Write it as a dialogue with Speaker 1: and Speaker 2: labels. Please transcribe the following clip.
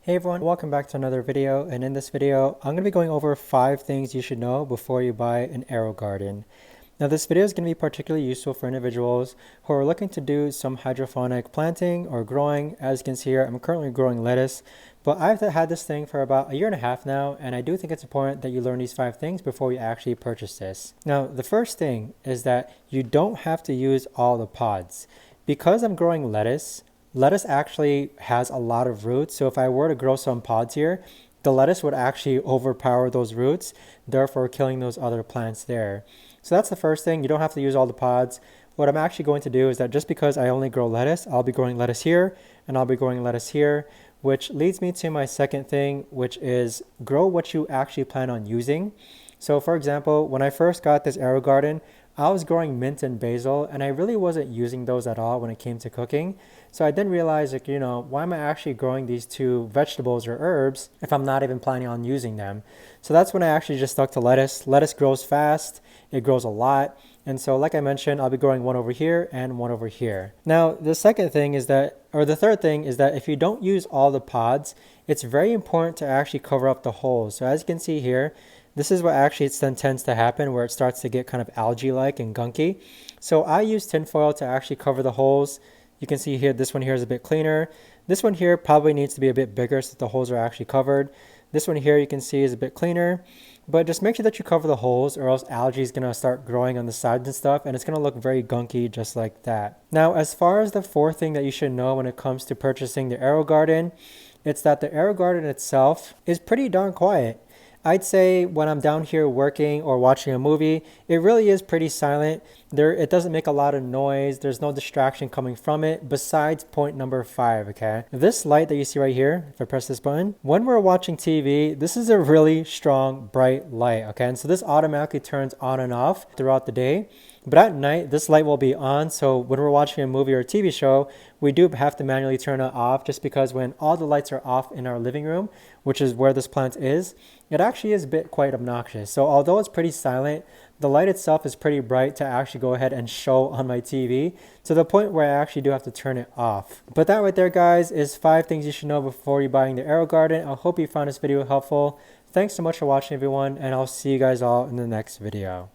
Speaker 1: Hey everyone, welcome back to another video, and in this video I'm going to be going over 5 things you should know before you buy an AeroGarden. Now this video is going to be particularly useful for individuals who are looking to do some hydroponic planting or growing. As you can see here, I'm currently growing lettuce, but I've had this thing for about a year and a half now, and I do think it's important that you learn these 5 things before you actually purchase this. Now the first thing is that you don't have to use all the pods. Because I'm growing lettuce actually has a lot of roots, so if I were to grow some pods here, the lettuce would actually overpower those roots, therefore killing those other plants there. So that's the first thing. You don't have to use all the pods. What I'm actually going to do is that just because I only grow lettuce, I'll be growing lettuce here and I'll be growing lettuce here, which leads me to my second thing, which is grow what you actually plan on using. So for example, when I first got this AeroGarden, I was growing mint and basil, and I really wasn't using those at all when it came to cooking. So I didn't realize, why am I actually growing these 2 vegetables or herbs if I'm not even planning on using them? So that's when I actually just stuck to lettuce. Lettuce grows fast, it grows a lot. And so like I mentioned, I'll be growing one over here and one over here. Now, the third thing is that if you don't use all the pods, it's very important to actually cover up the holes. So as you can see here, this is what actually tends to happen, where it starts to get kind of algae-like and gunky. So I use tinfoil to actually cover the holes. You can see here, this one here is a bit cleaner. This one here probably needs to be a bit bigger so that the holes are actually covered. This one here you can see is a bit cleaner. But just make sure that you cover the holes, or else algae is going to start growing on the sides and stuff, and it's going to look very gunky just like that. Now, as far as the fourth thing that you should know when it comes to purchasing the AeroGarden, it's that the AeroGarden itself is pretty darn quiet. I'd say when I'm down here working or watching a movie, it really is pretty silent. It doesn't make a lot of noise. There's no distraction coming from it besides point number 5, okay? This light that you see right here, if I press this button, when we're watching TV, this is a really strong, bright light, okay? And so this automatically turns on and off throughout the day. But at night, this light will be on, so when we're watching a movie or a TV show, we do have to manually turn it off, just because when all the lights are off in our living room, which is where this plant is, it actually is a bit quite obnoxious. So although it's pretty silent, the light itself is pretty bright to actually go ahead and show on my TV, to the point where I actually do have to turn it off. But that right there, guys, is 5 things you should know before you buying the AeroGarden. I hope you found this video helpful. Thanks so much for watching, everyone, and I'll see you guys all in the next video.